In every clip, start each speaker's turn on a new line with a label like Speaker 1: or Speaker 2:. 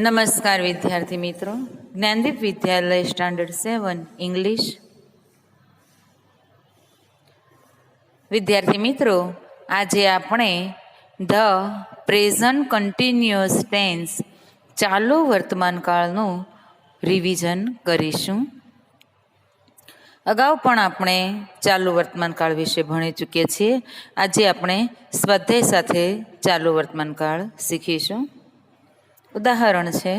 Speaker 1: નમસ્કાર વિદ્યાર્થી મિત્રો, જ્ઞાનદીપ વિદ્યાલય સ્ટાન્ડર્ડ 7 ઇંગ્લિશ. વિદ્યાર્થી મિત્રો, આજે આપણે ધ પ્રેઝન્ટ કન્ટિન્યુઅસ ટેન્સ ચાલુ વર્તમાનકાળનું રિવિઝન કરીશું. અગાઉ પણ આપણે ચાલુ વર્તમાનકાળ વિશે ભણી ચૂક્યા છીએ. આજે આપણે સ્વાધ્યાય સાથે ચાલુ વર્તમાનકાળ શીખીશું. ઉદાહરણ છે,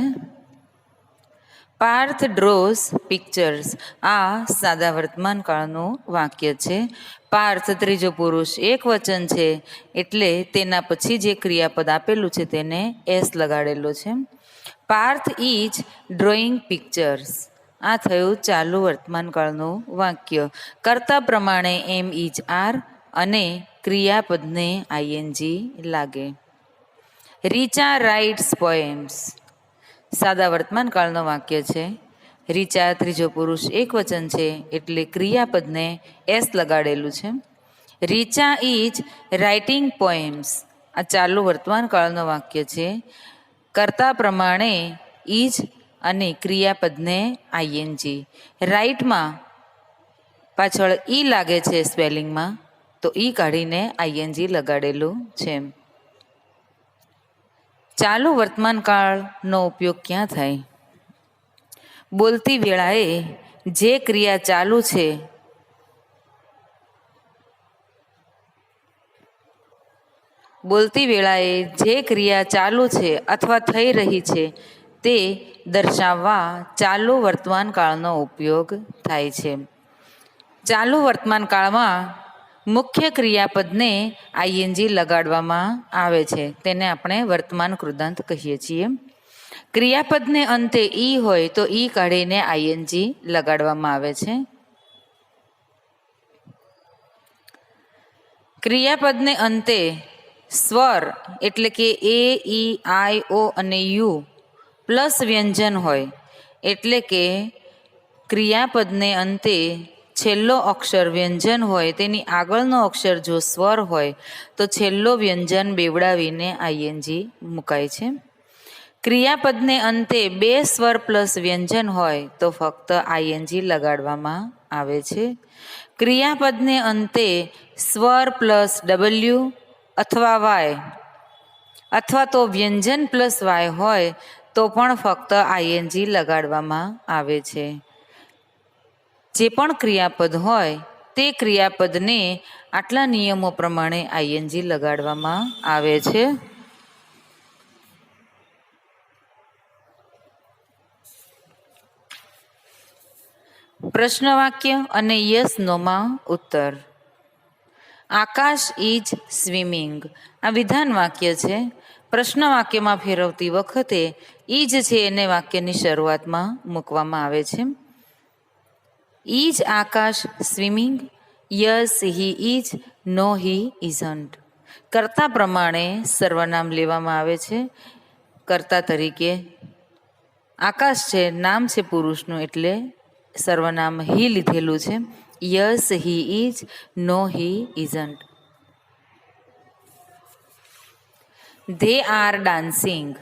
Speaker 1: પાર્થ ડ્રોઝ પિક્ચર્સ. આ સાદા વર્તમાનકાળનું વાક્ય છે. પાર્થ ત્રીજો પુરુષ એક વચન છે, એટલે તેના પછી જે ક્રિયાપદ આપેલું છે તેને એસ લગાડેલો છે. Parth is drawing pictures. આ થયું ચાલુ વર્તમાનકાળનું વાક્ય. કર્તા પ્રમાણે એમ ઇઝ આર અને ક્રિયાપદને આઈએનજી લાગે. Richa writes poems. સાદા વર્તમાનકાળનું વાક્ય છે. રીચા ત્રીજો પુરુષ એક વચન છે, એટલે ક્રિયાપદને એસ લગાડેલું છે. Richa is writing poems. આ ચાલુ વર્તમાનકાળનું વાક્ય છે. કર્તા પ્રમાણે ઇઝ અને ક્રિયાપદને આઈએનજી. રાઇટમાં પાછળ ઈ લાગે છે સ્પેલિંગમાં, તો ઈ કાઢીને આઈએનજી લગાડેલું છે. ચાલુ વર્તમાનકાળનો ઉપયોગ ક્યાં થાય? બોલતી વેળાએ જે ક્રિયા ચાલુ છે અથવા થઈ રહી છે તે દર્શાવવા ચાલુ વર્તમાનકાળનો ઉપયોગ થાય છે. ચાલુ વર્તમાનકાળમાં મુખ્ય ક્રિયાપદને આઈએનજી લગાડવામાં આવે છે. તેને આપણે વર્તમાન કૃદંત કહીએ છીએ. ક્રિયાપદને અંતે ઈ હોય તો ઈ કાઢીને આઈએનજી લગાડવામાં આવે છે. ક્રિયાપદને અંતે સ્વર એટલે કે એ, ઈ, આઈ, ઓ અને યુ પ્લસ વ્યંજન હોય, એટલે કે ક્રિયાપદને અંતે છેલ્લો અક્ષર વ્યંજન હોય, તેની આગળનો અક્ષર જો સ્વર હોય તો છેલ્લો વ્યંજન બેવડાવીને આઈએનજી મુકાય છે. ક્રિયાપદને અંતે બે સ્વર પ્લસ વ્યંજન હોય તો ફક્ત આઈએનજી લગાડવામાં આવે છે. ક્રિયાપદને અંતે સ્વર પ્લસ ડબલ્યુ અથવા વાય અથવા તો વ્યંજન પ્લસ વાય હોય તો પણ ફક્ત આઈએનજી લગાડવામાં આવે છે. જે પણ ક્રિયાપદ હોય તે ક્રિયાપદને આટલા નિયમો પ્રમાણે આઈએનજી લગાડવામાં આવે છે. પ્રશ્ન વાક્ય અને યસ નોમાં ઉત્તર. આકાશ ઇઝ સ્વિમિંગ. આ વિધાન વાક્ય છે. પ્રશ્ન વાક્યમાં ફેરવતી વખતે ઇજ છે એને વાક્યની શરૂઆતમાં મૂકવામાં આવે છે. Is Akash swimming? Yes he is. No he isn't. કર્તા પ્રમાણે સર્વનામ લેવામાં આવે છે. કર્તા તરીકે આકાશ છે, નામ છે પુરુષનું, એટલે સર્વનામ હી લીધેલું છે. Yes he is. No he isn't. They are dancing.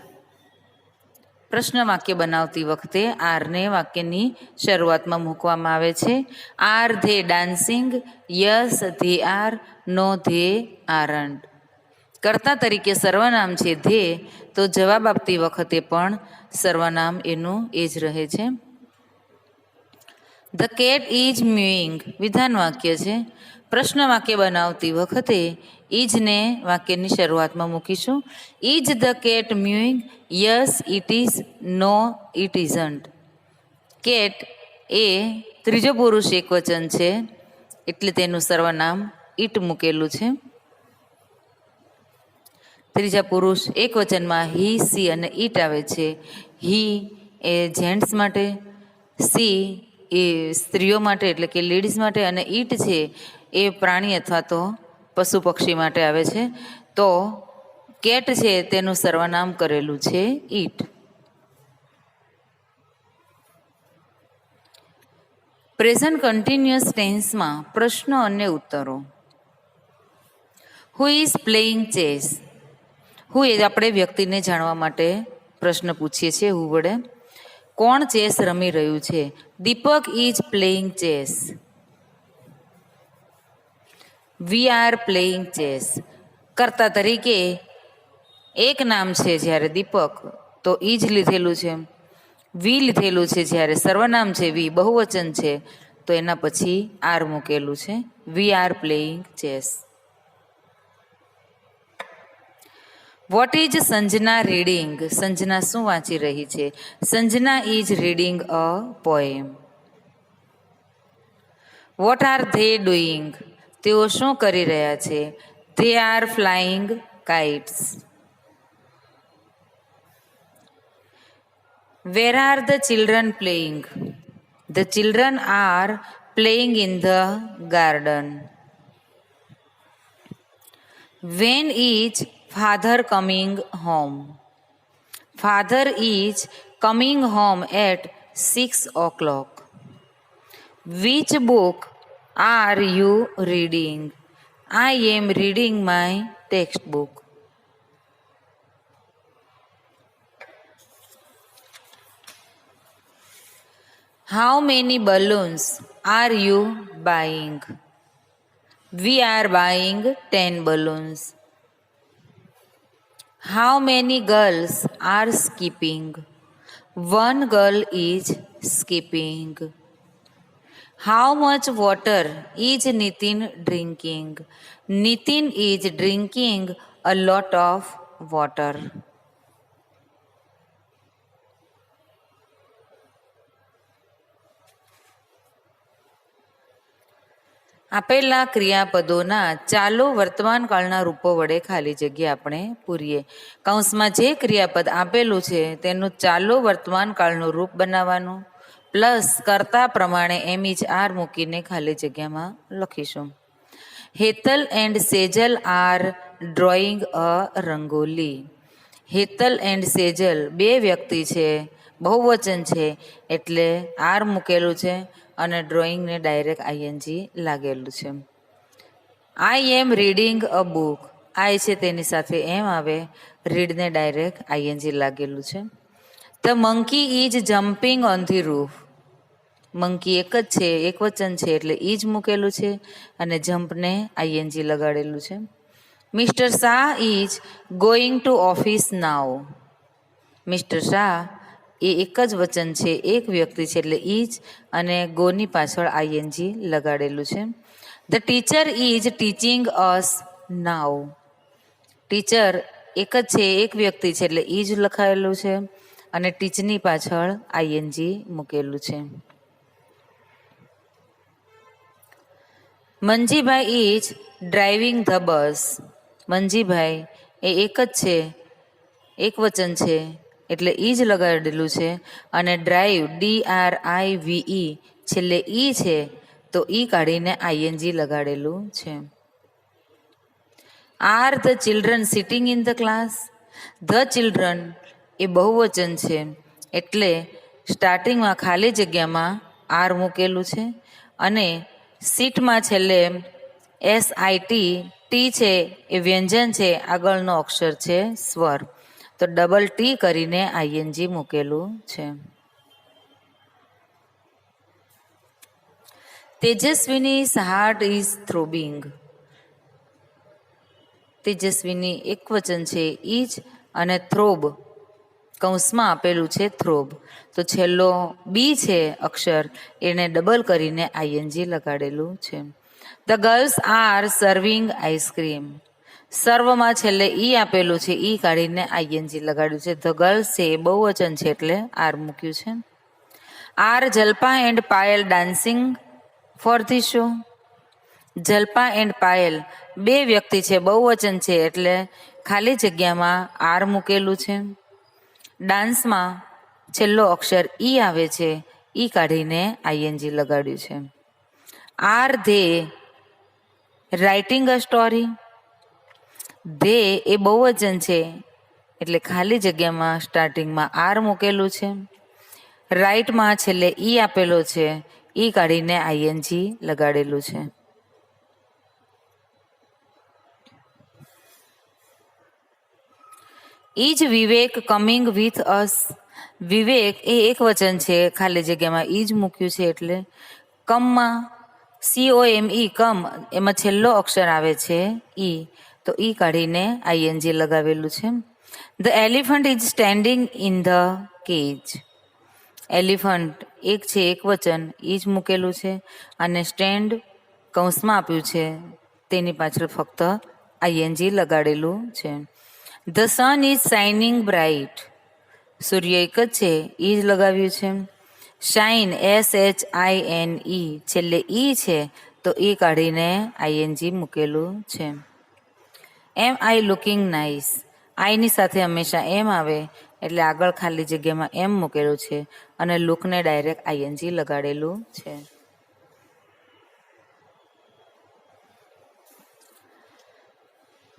Speaker 1: પ્રશ્ન વાક્ય બનાવતી વખતે આરને વાક્યની શરૂઆતમાં મૂકવામાં આવે છે. Are they dancing? Yes they are. No they aren't. કર્તા તરીકે સર્વનામ છે ધે, તો જવાબ આપતી વખતે પણ સર્વનામ એનું એ જ રહે છે. The cat is mewing. વિધાન વાક્ય છે. પ્રશ્ન વાક્ય બનાવતી વખતે ઇજને વાક્યની શરૂઆતમાં મૂકીશું. Is the cat mewing? Yes it is. No it isn't. Cat એ ત્રીજો પુરુષ એક વચન છે, એટલે તેનું સર્વનામ ઇટ મૂકેલું છે. ત્રીજા પુરુષ એક વચનમાં હી, સી અને ઇટ આવે છે. હી એ જેન્ટ્સ માટે, સી એ સ્ત્રીઓ માટે એટલે કે લેડીઝ માટે, અને ઈટ છે એ પ્રાણી અથવા તો પશુ પક્ષી માટે આવે છે. તો કેટ છે તેનું સર્વનામ કરેલું છે ઈટ. પ્રેઝન્ટ કન્ટિન્યુઅસ ટેન્સમાં પ્રશ્નો અને ઉત્તરો. Who is playing chess? હું એ આપણે વ્યક્તિને જાણવા માટે પ્રશ્ન પૂછીએ છીએ હું વડે. કોણ ચેસ રમી રહ્યું છે? Deepak is playing chess. We are playing chess. કર્તા તરીકે એક નામ છે જ્યારે દીપક તો ઈ જ લીધેલું છે. વી લીધેલું છે જ્યારે સર્વનામ છે વી બહુવચન છે તો એના પછી આર મૂકેલું છે. We are playing chess. What is Sanjana reading? Sanjana શું વાંચી રહી છે? Sanjana is reading a poem. What are they doing? તેઓ શું કરી રહ્યા છે? They are flying kites. Where are the children playing? The children are playing in the garden. When is father coming home? Father is coming home at 6 o'clock. Which book are you reading? I am reading my text book. How many balloons are you buying? We are buying 10 balloons. How many girls are skipping? One girl is skipping. How much water is Nitin drinking? Nitin is drinking a lot of water. આપેલા ક્રિયાપદોના ચાલો વર્તમાનકાળના રૂપો વડે ખાલી જગ્યા આપણે પૂરીએ. કૌંસમાં જે ક્રિયાપદ આપેલું છે તેનું ચાલો વર્તમાનકાળનું રૂપ બનાવવાનું પ્લસ કર્તા પ્રમાણે એમ ઇઝ આર મૂકીને ખાલી જગ્યામાં લખીશું. Hetal and Sejal are drawing a rangoli. Hetal and Sejal બે વ્યક્તિ છે, બહુવચન છે એટલે આર મૂકેલું છે અને ડ્રોઈંગને ડાયરેક્ટ આઈએનજી લાગેલું છે. આઈ એમ રીડિંગ અ બુક. આઈ છે તેની સાથે એમ આવે, રીડને ડાયરેક્ટ આઈએનજી લાગેલું છે. The monkey is jumping on the roof. Monkey એક જ છે, એક વચન છે એટલે ઈ જ મૂકેલું છે અને જમ્પને આઈએનજી લગાડેલું છે. Mister Shah is going to office now. Mister Shah એ એક જ વચન છે, એક વ્યક્તિ છે એટલે ઈ જ અને ગોની પાછળ આઈએનજી લગાડેલું છે. The teacher is teaching us now. Teacher એક જ છે, એક વ્યક્તિ છે એટલે ઈ જ લખાયેલું છે અને ટીચની પાછળ આઈએનજી મૂકેલું છે. Manjibhai is driving the bus. Manjibhai એ એક જ છે, એક વચન છે એટલે ઈ જ લગાડેલું છે અને ડ્રાઈવ DRIVE છેલ્લે ઈ છે તો ઈ કાઢીને આઈએનજી લગાડેલું છે. Are the children sitting in the class. The children એ બહુવચન છે એટલે સ્ટાર્ટિંગમાં ખાલી જગ્યામાં આર મૂકેલું છે અને સીટમાં છેલ્લે SIT ટી છે એ વ્યંજન છે, આગળનો અક્ષર છે સ્વર તો ડબલ ટી કરીને આઈએનજી મૂકેલું છે. તેજસ્વીની હાર્ટ ઇઝ થ્રોબિંગ. તેજસ્વીની એક વચન છે ઈ જ અને થ્રોબ કૌંસમાં આપેલું છે થ્રોબ તો છેલ્લો બી છે અક્ષર એને ડબલ કરીને આઈએનજી લગાડેલું છે. The girls are serving ice cream. સર્વમાં છેલ્લે ઈ આપેલું છે, ઈ કાઢીને આઈએનજી લગાડ્યું છે. ધ ગર્લ્સ છે એ બહુવચન છે એટલે આર મૂક્યું છે. Are Jalpa and Payal dancing for the show. Jalpa and Payal બે વ્યક્તિ છે, બહુવચન છે એટલે ખાલી જગ્યામાં આર મૂકેલું છે. ડાન્સમાં છેલ્લો અક્ષર ઈ આવે છે, ઈ કાઢીને આઈએનજી લગાડ્યું છે. Are they writing a story. They એ બહુવચન છે એટલે ખાલી જગ્યામાં સ્ટાર્ટિંગમાં આર મૂકેલું છે. રાઇટમાં છેલ્લે ઈ આપેલો છે, ઈ કાઢીને આઈએનજી લગાડેલું છે. ઇજ વિવેક કમિંગ વિથ અસ. વિવેક એ એક વચન છે, ખાલી જગ્યામાં ઈજ મૂક્યું છે એટલે. કમમાં COME કમ એમાં છેલ્લો અક્ષર આવે છે ઈ, તો ઈ કાઢીને ING લગાવેલું છે. The elephant is standing in the cage. Elephant એક છે, એક વચન, ઈજ મૂકેલું છે, અને સ્ટેન્ડ કૌંસમાં આપ્યું છે, તેની પાછળ ફક્ત ING લગાડેલું છે. The sun is shining bright. સૂર્ય એક જ છે, ઈ જ લગાવ્યું છે. શાઇન SHINE છેલ્લે ઈ છે, તો ઈ કાઢીને ING મૂકેલું છે. એમ આઈ લુકિંગ નાઇસ. આઈની સાથે હંમેશા એમ આવે એટલે આગળ ખાલી જગ્યામાં એમ મૂકેલું છે, અને લુકને ડાયરેક્ટ ING લગાડેલું છે.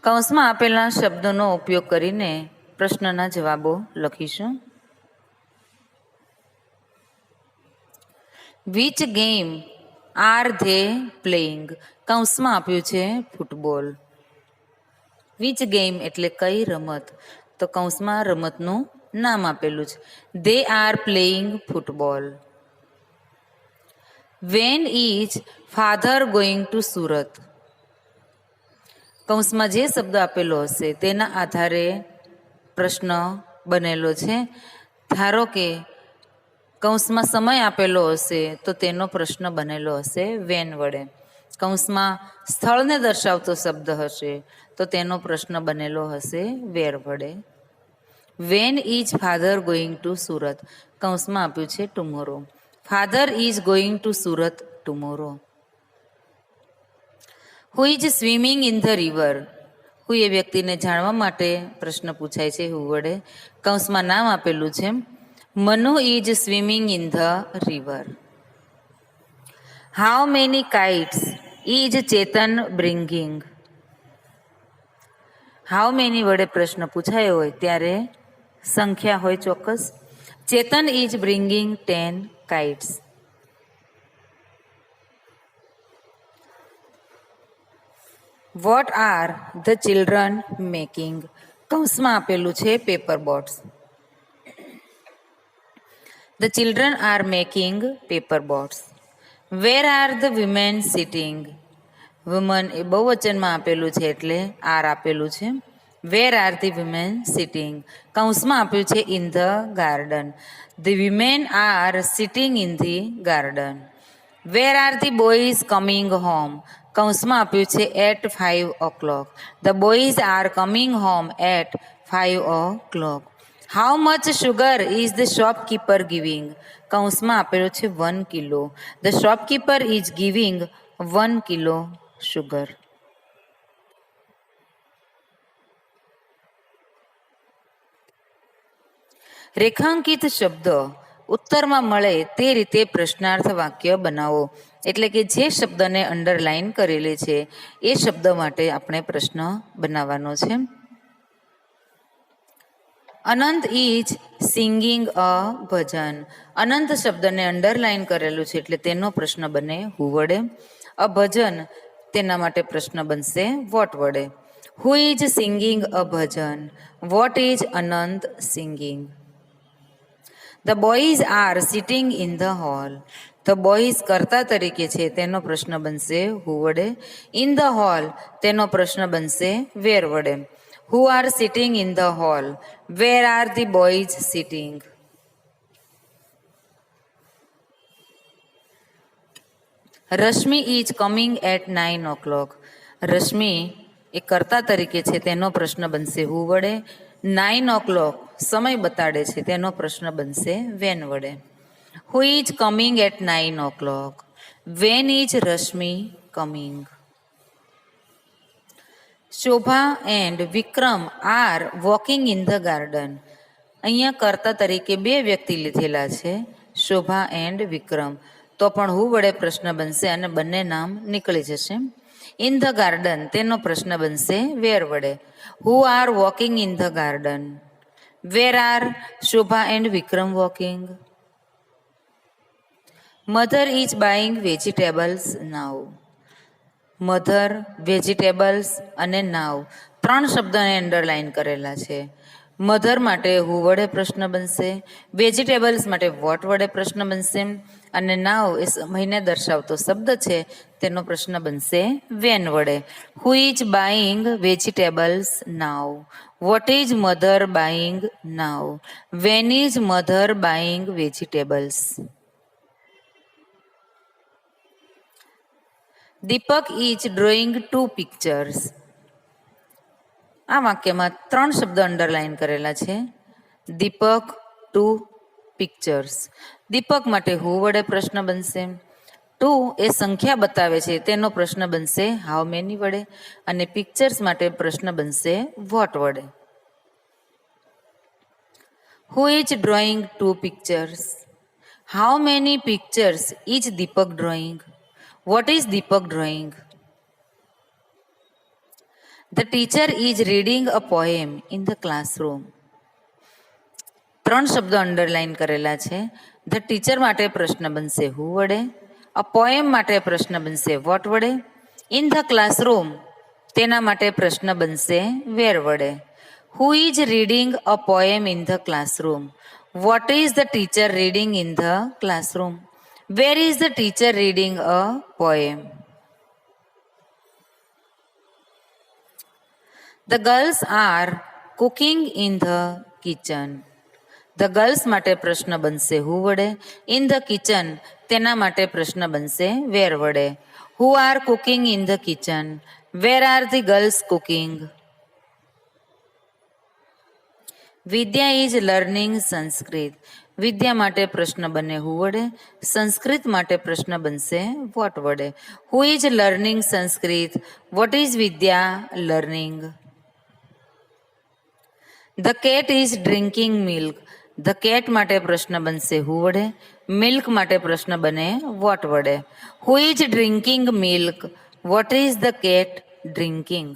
Speaker 1: કૌંસમાં આપેલા શબ્દોનો ઉપયોગ કરીને પ્રશ્નના જવાબો લખીશું. Which game R they playing. કૌંસમાં આપ્યું છે ફૂટબોલ. વિચ ગેમ એટલે કઈ રમત, તો કૌંસમાં રમતનું નામ આપેલું છે. They are playing football. Van is father going to Surat. કૌંસમાં જે શબ્દ આપેલો હશે તેના આધારે પ્રશ્ન બનેલો છે. ધારો કે કૌંસમાં સમય આપેલો હશે તો તેનો પ્રશ્ન બનેલો હશે વેન વડે. કૌંસમાં સ્થળને દર્શાવતો શબ્દ હશે તો તેનો પ્રશ્ન બનેલો હશે વેર વડે. When is father going to Surat. કૌંસમાં આપ્યું છે tomorrow. Father is going to Surat tomorrow. Who is swimming in the river. Who એ વ્યક્તિને જાણવા માટે પ્રશ્ન પૂછાય છે હુ વડે. કૌંસમાં નામ આપેલું છે. Manu is swimming in the river. How many kites is Chetan bringing. How many વડે પ્રશ્ન પૂછાયો હોય ત્યારે સંખ્યા હોય ચોક્કસ. Chetan is bringing 10 kites. What are the children making. કૌંસમાં આપેલું છે paper boats. The children are making paper boats. Where are the women sitting. Woman એ બહુવચનમાં આપેલું છે એટલે આર આપેલું છે. Where are the women sitting. કૌંસમાં આપ્યું છે in the garden. The women are sitting in the garden. Where are the boys coming home. કૌંસમાં આપ્યું છે at 5 o'clock. The boys are coming home at 5 o'clock. How much sugar is the shopkeeper giving. કૌંસમાં આપેલું છે 1 kilo. The shopkeeper is giving 1 kilo sugar. રેખાંકિત શબ્દો ઉત્તરમાં મળે તે રીતે પ્રશ્નાર્થ વાક્ય બનાવો. એટલે કે જે શબ્દને અંડરલાઈન કરેલી છે એ શબ્દ માટે આપણે પ્રશ્ન બનાવવાનો છે. અનંત ઇઝ સિંગિંગ અ ભજન. અનંત શબ્દને અંડરલાઈન કરેલું છે એટલે તેનો પ્રશ્ન બને હુ વડે. અ ભજન તેના માટે પ્રશ્ન બનશે વોટ વડે. Who is singing a bhajan. What is Anant singing. The boys are sitting in the hall. The boys કર્તા તરીકે છે તેનો પ્રશ્ન બનશે હુ વડે. ઇન ધ હોલ તેનો પ્રશ્ન બનશે વેર વડે. Who are sitting in the hall. Where are the boys sitting. Rashmi is coming at 9 o'clock. Rashmi એ કર્તા તરીકે છે તેનો પ્રશ્ન બનશે હુ વડે. 9 o'clock સમય બતાડે છે તેનો પ્રશ્ન બનશે વેન વડે. Who is coming at 9 o'clock. When is Rashmi coming. Shobha and Vikram are walking in the garden. અહીંયા કર્તા તરીકે બે વ્યક્તિ લીધેલા છે, શોભા એન્ડ વિક્રમ. તો પણ હુ વડે પ્રશ્ન બનશે અને બંને નામ નીકળી જશે. ઇન ધ ગાર્ડન તેનો પ્રશ્ન બનશે વેર વડે. Who R walking in the garden. Where R Shobha and Vikram walking. Mother is buying vegetables now. Mother, vegetables અને નાવ ત્રણ શબ્દોને અંડરલાઈન કરેલા છે. મધર માટે હુ વડે પ્રશ્ન બનશે, વેજીટેબલ્સ માટે વોટ વડે પ્રશ્ન બનશે, અને નાવ એ સમયને દર્શાવતો શબ્દ છે તેનો પ્રશ્ન બનશે વેન વડે. Who is buying vegetables now? What is mother buying now? When is mother buying vegetables? Deepak is drawing 2 pictures. આ વાક્યમાં 3 શબ્દ અંડરલાઈન કરેલા છે. દીપક 2 પિક્ચર્સ. દીપક માટે હુ વડે પ્રશ્ન બનશે, 2 એ સંખ્યા બતાવે છે તેનો પ્રશ્ન બનશે હાઉ મેની વડે, અને પિક્ચર્સ માટે પ્રશ્ન બનશે વોટ વડે. Who is drawing 2 pictures? How many pictures is Deepak drawing? What is Deepak drawing? The teacher is reading a poem in the classroom. 3 શબ્દો અંડરલાઈન કરેલા છે. ધ ટીચર માટે પ્રશ્ન બનશે હુ વડે, અ પોએમ માટે પ્રશ્ન બનશે વોટ વડે, ઇન ધ ક્લાસરૂમ તેના માટે પ્રશ્ન બનશે વેર વડે. Who is reading a poem in the classroom? What is the teacher reading in the classroom? Where is the teacher reading a poem? The girls are cooking in the kitchen. The girls માટે પ્રશ્ન બનશે હુ વડે, in the kitchen તેના માટે પ્રશ્ન બનશે where વડે. Who are cooking in the kitchen? Where are the girls cooking? Vidya is learning Sanskrit. Vidya માટે પ્રશ્ન બને હુ વડે, સંસ્કૃત માટે પ્રશ્ન બનશે વોટ વડે. Who is learning Sanskrit? What is Vidya learning? The cat is drinking milk. The cat માટે પ્રશ્ન બનશે હુ વડે, મિલ્ક માટે પ્રશ્ન બને વોટ વડે. Who is drinking milk? What is the cat drinking?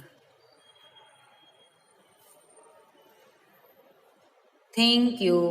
Speaker 1: Thank you.